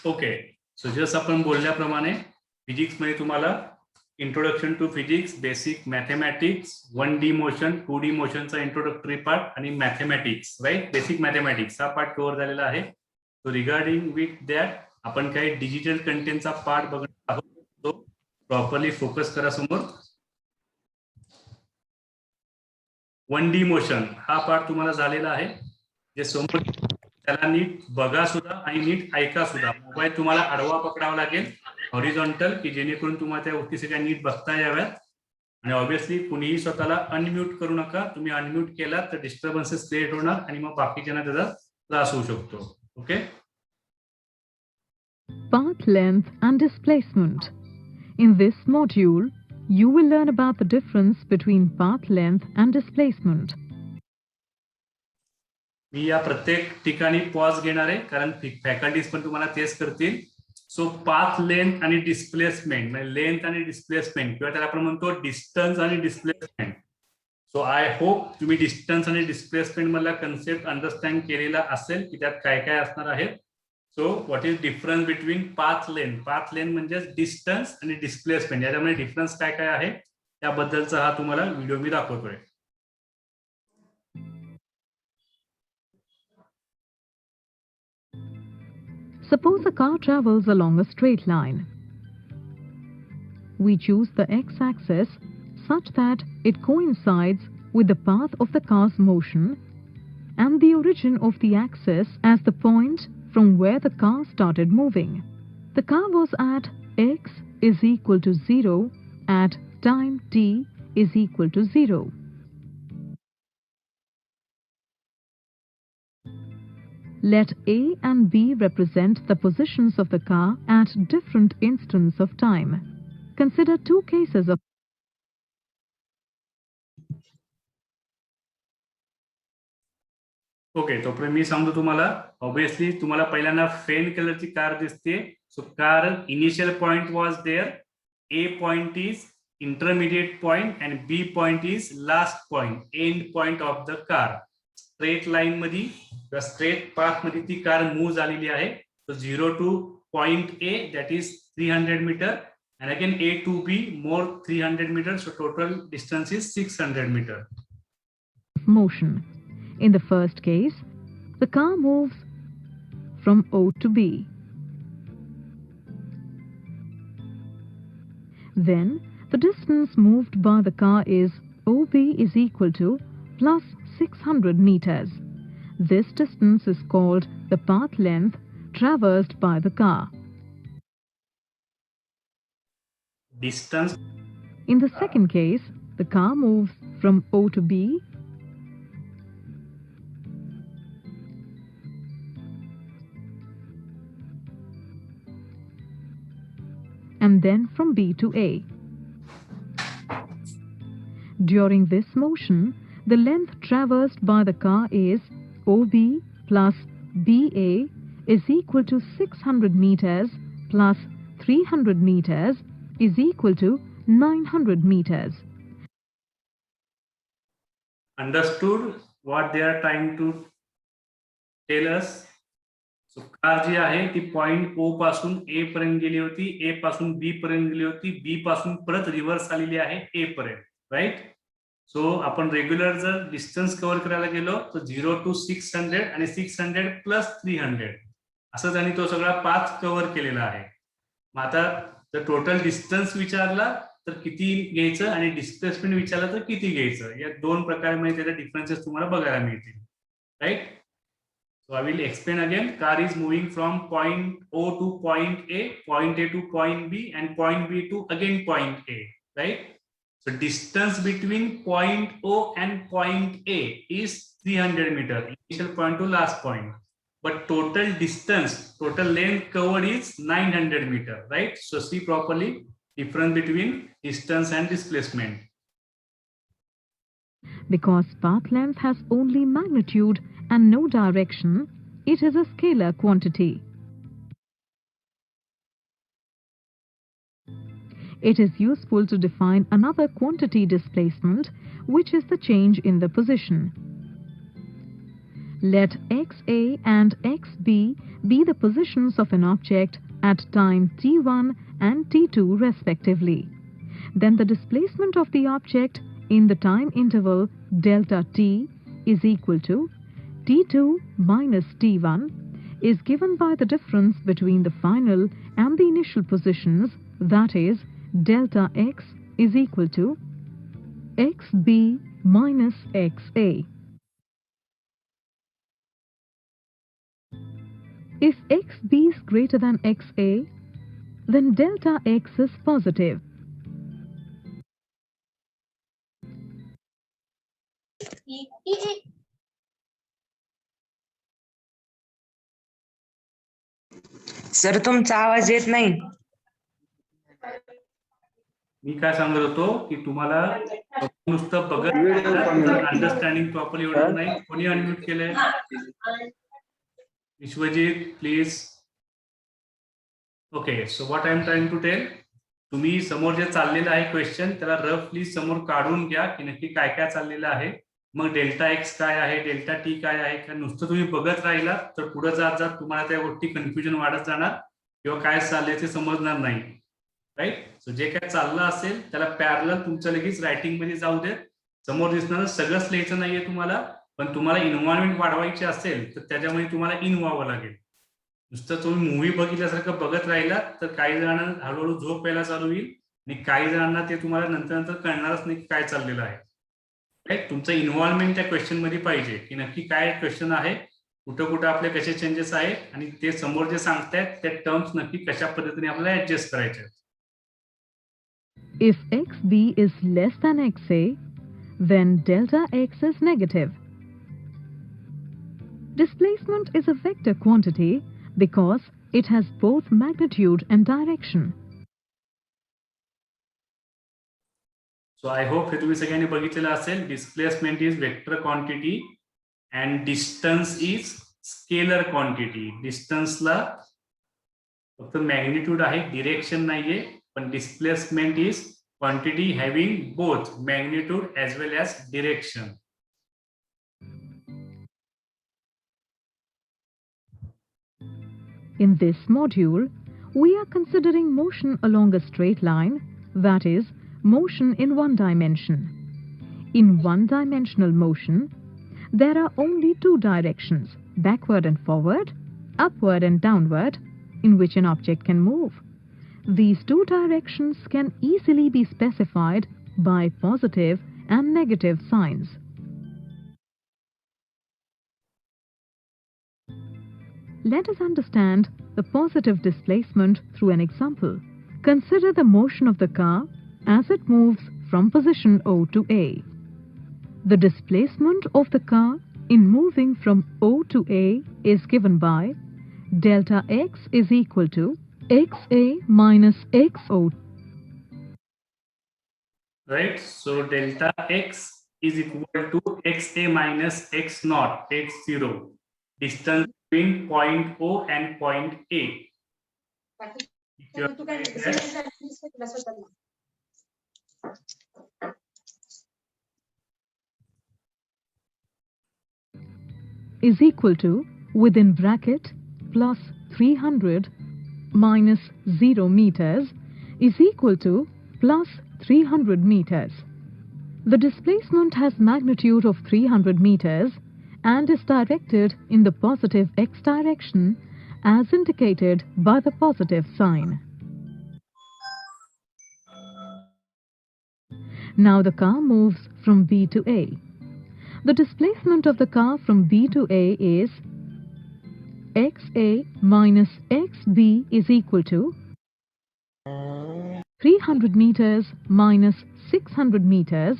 Okay, so just आपण बोलल्याप्रमाणे फिजिक्समध्ये तुम्हाला introduction to physics, basic mathematics, 1D motion, 2D मोशनचा इंट्रोडक्टरी पार्ट आणि मॅथेमॅटिक्स, राईट, बेसिक मॅथेमॅटिक्स हा पार्ट कव्हर झालेला आहे. सो रिगार्डिंग विथ दॅट आपण काही डिजिटल कंटेंटचा पार्ट बघणार आहोत. तो प्रॉपरली फोकस करा समोर. 1D मोशन हा पार्ट तुम्हाला झालेला आहे. जे समोर त्याला नीट बघा सुद्धा आणि नीट ऐका सुद्धा. मोबाईल तुम्हाला आडवा पकडावा लागेल, हॉरिझॉन्टल, की जेणेकरून तुम्हाला त्या गोष्टी सगळ्या नीट बघता याव्यात. आणि ऑब्व्हियसली कुणीही स्वतःला अनम्यूट करू नका. तुम्ही अनम्यूट केला तर डिस्टर्बन्सेस क्रिएट होणार आणि मग बाकीच्यांना त्याचा त्रास होऊ शकतो. Okay. Path length and displacement. In this module, you will learn about the difference between path length and displacement. मी या प्रत्येक ठिकाणी पॉज घेणार आहे कारण फॅकल्टीज पण तुम्हाला तेच करतील. सो पाथ लेंथ आणि डिस्प्लेसमेंट, म्हणजे लेंथ आणि डिस्प्लेसमेंट किंवा त्याला आपण म्हणतो डिस्टन्स आणि डिस्प्लेसमेंट. सो आय होप तुम्ही डिस्टन्स आणि डिस्प्लेसमेंट मधला कन्सेप्ट अंडरस्टँड केलेला असेल की त्यात काय काय असणार आहे. So what is difference between path length. Path length म्हणजे डिस्टन्स आणि डिस्प्लेसमेंट, याच्यामध्ये डिफरन्स काय काय आहे त्याबद्दलचा हा तुम्हाला व्हिडिओ मी दाखवतोय. Suppose a car travels along a straight line. We choose the x-axis such that it coincides with the path of the car's motion and the origin of the axis as the point from where the car started moving. The car was at x is equal to 0 at time t is equal to 0. Let A and B represent the positions of the car at different instants of time. Consider two cases of okay, तोपर्यंत मी सांगतो तुम्हाला. Obviously तुम्हाला पहिल्यांदा फेन कलरची car दिसते. So car initial point was there. A point is intermediate point and B point is last point, end point of the car. Straight line मध्ये किंवा straight path मध्ये ती कार मूव्ह झालेली आहे. So 0 to point A that is 300 meter and again A to B more 300 meters, so total distance is 600 meters. Motion. In the first case, the car moves from O to B. Then, the distance moved by the car is OB is equal to plus 600 meters. This distance is called the path length traversed by the car. Distance. In the second case, the car moves from O to B and then from B to A. During this motion, the length traversed by the car is OB plus BA is equal to 600 meters plus 300 meters is equal to 900 meters. Understood what they are trying to tell us? So car जी आहे ती point ओ पासून ए पर्यंत गेली होती, ए पासून B पर्यंत गेली होती, बी पासून परत रिव्हर्स आलेली आहे ए पर्यंत, राईट. सो आपण रेग्युलर जर डिस्टन्स कव्हर करायला गेलो तर 0 to 600 आणि 600 प्लस 300 असं त्यांनी तो सगळा पाथ कव्हर केलेला आहे. मग आता जर टोटल डिस्टन्स विचारला तर किती घ्यायचं आणि डिस्प्लेसमेंट विचारलं तर किती घ्यायचं, या दोन प्रकारे त्याचे डिफरन्सेस तुम्हाला बघायला मिळतील, right. So I will explain again. Car is moving from point O to point A to point B, and point B to again point A, right? So distance between point O and point A is 300 meters, initial point to last point. But total distance, total length covered is 900 meters, right? So see properly difference between distance and displacement. Because path length has only magnitude and no direction, it is a scalar quantity. It is useful to define another quantity, displacement, which is the change in the position. Let xa and xb be the positions of an object at time t1 and t2 respectively. Then the displacement of the object in the time interval delta t is equal to t2 minus t1 is given by the difference between the final and the initial positions, that is, delta x is equal to xb minus xa. If xb is greater than xa, then delta x is positive. Sir तुमचा आवाज येत नाही. मी काय सांगत होतो की तुम्हाला नुसतं बघत अंडरस्टँडिंग प्रॉपरली एवढं नाही. कोणी अनम्यूट केलंय? Vishwajit please. Okay, so what I am trying to tell, तुम्ही समोर जे चाललेलं आहे क्वेश्चन त्याला रफली समोर काढून घ्या की नक्की काय काय चाललेलं आहे. मग डेल्टा एक्स काय आहे, डेल्टा टी काय आहे, का नुसतं तुम्ही बघत राहिला तर पुढे जात जात तुम्हाला त्या गोष्टी कन्फ्युजन वाढत जाणार किंवा काय चाललंय ते समजणार नाही. राईट. सो जे काय चाललं असेल त्याला पॅरलल तुमच्या लगेच रायटिंग मध्ये जाऊ देत. समोर दिसणार सगळंच लिहायचं नाहीये तुम्हाला, पण तुम्हाला इन्व्हॉल्वमेंट वाढवायची असेल तर त्याच्यामध्ये तुम्हाला इन व्हावं लागेल. नुसतं तुम्ही मूव्ही बघितल्यासारखं बघत राहिला तर काही जणांना हळूहळू झोप यायला चालू होईल आणि काही जणांना ते तुम्हाला नंतर नंतर कळणारच नाही काय चाललेलं आहे. राईट. तुमचं इन्व्हॉल्वमेंट त्या क्वेश्चन मध्ये पाहिजे की नक्की काय क्वेश्चन आहे, कुठं कुठं आपले कसे चेंजेस आहेत आणि ते समोर जे सांगतायत त्या टर्म्स नक्की कशा पद्धतीने आपल्याला ऍडजस्ट करायचे. If xb is less than xa, then delta x is negative. Displacement is a vector quantity because it has both magnitude and direction. So I hope हे तुम्ही सगळ्यांनी बघितलेलं असेल. Displacement is vector quantity and distance is scalar quantity. डिस्टन्सला फक्त magnitude आहे, direction नाहीये, पण displacement is quantity having both magnitude as well as direction. In this module, we are considering motion along a straight line, that is, motion in one dimension. In one-dimensional motion, there are only two directions, backward and forward, upward and downward, in which an object can move. These two directions can easily be specified by positive and negative signs. Let us understand the positive displacement through an example. Consider the motion of the car as it moves from position O to A. The displacement of the car in moving from O to A is given by delta x is equal to xa minus xo. Right. So delta x is equal to xa minus x naught, x0. Distance between point O and point A. Is equal to, within bracket, plus 300 minus 0 meters is equal to plus 300 meters. The displacement has magnitude of 300 meters and is directed in the positive x direction as indicated by the positive sign. Now the car moves from B to A. The displacement of the car from B to A is xa minus xb is equal to 300 meters minus 600 meters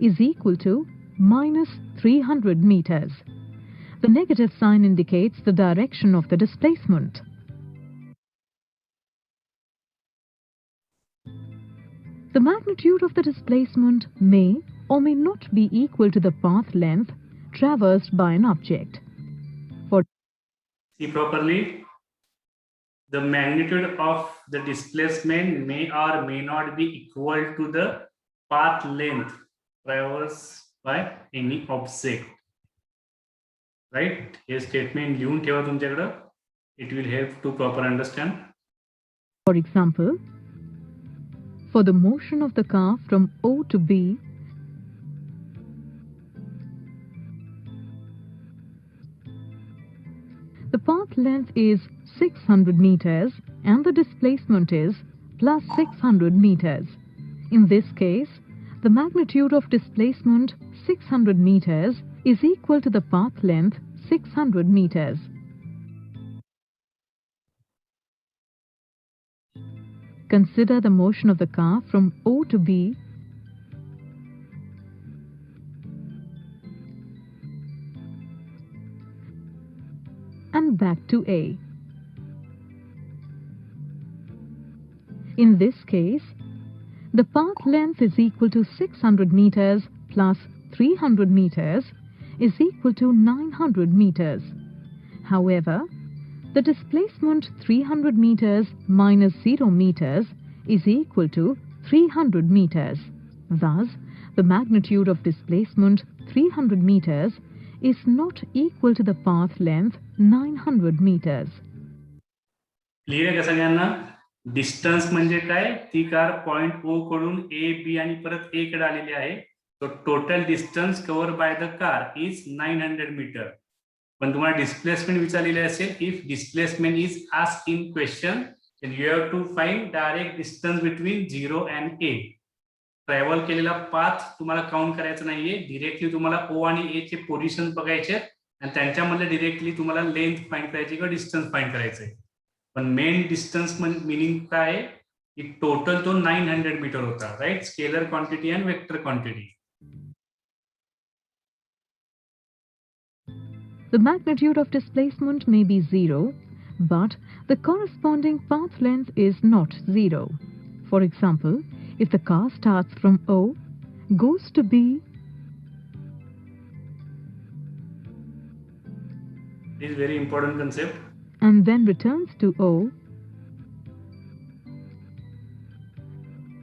is equal to minus 300 meters. The negative sign indicates the direction of the displacement. The magnitude of the displacement may or may not be equal to the path length traversed by an object. See properly, the magnitude of the displacement may or may not be equal to the path length traversed by any object. Right. हे statement लिहून ठेवा तुमच्याकडे. It will help to proper understand. For example, for the motion of the car from O to B, the path length is 600 meters and the displacement is plus 600 meters. In this case, the magnitude of displacement 600 meters is equal to the path length 600 meters. Consider the motion of the car from O to B. And back to A. In this case, the path length is equal to 600 meters plus 300 meters is equal to 900 meters. However, the displacement 300 meters minus 0 meters is equal to 300 meters. Thus, the magnitude of displacement 300 meters is not equal to the path length 900 meters. Clear आहे का सगळ्यांना? Distance म्हणजे काय? ती car point ओ कडून A B आणि परत ए कडे आलेली आहे. तो total distance cover by the car is 900 meter. पण तुम्हाला डिस्प्लेसमेंट विचारलेले असेल, if displacement is asked in question then you have to find direct distance between 0 and A. Travel केलेला पाथ तुम्हाला काउंट करायचा नाहीये. डिरेक्टली तुम्हाला O आणि A चे पोझिशन बघायचे आणि त्यांच्यामधले डिरेक्टली तुम्हाला लेंथ फाइंड करायची किंवा डिस्टन्स फाइंड करायचंय. पण मेन डिस्टन्स मिनिंग काय आहे की टोटल तो 900 मीटर होता. राईट. स्केलर क्वांटिटी आणि vector quantity. The magnitude of displacement may be 0, but the corresponding path length is not 0. For example, if the car starts from O, goes to B, This is very important concept. and then returns to O,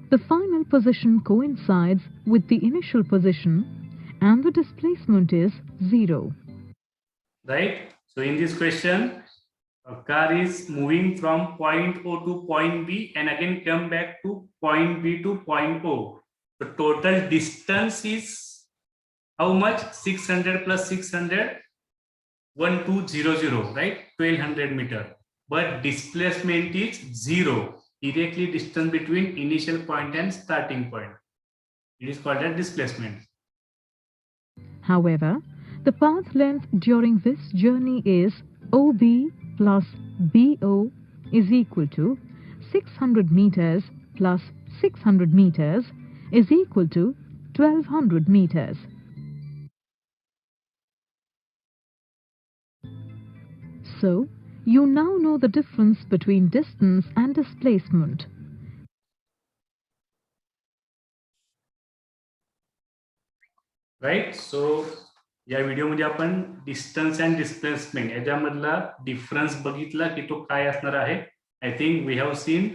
the final position coincides with the initial position and the displacement is 0. Right. So in this question, a car is moving from point O to point B and again come back to point B to point O. The total distance is how much? 600 plus 600, 1200, right? 1200 meter. But displacement is 0. Directly distance between initial point and starting point. It is called as displacement. However, the path length during this journey is OB plus BO is equal to 600 meters plus 600 meters is equal to 1200 meters. So, you now know the difference between distance and displacement. Right. So या व्हिडिओमध्ये आपण distance and displacement याच्यामधला difference बघितला की तो काय असणार आहे. I think we have seen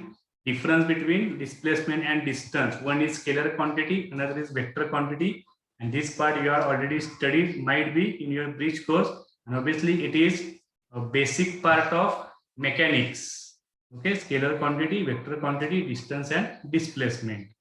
difference between displacement and distance. One is scalar quantity, another is vector quantity, and this part you are already studied, might be in your bridge course, and obviously it is a basic part of mechanics. Okay, scalar quantity, vector quantity, distance and displacement.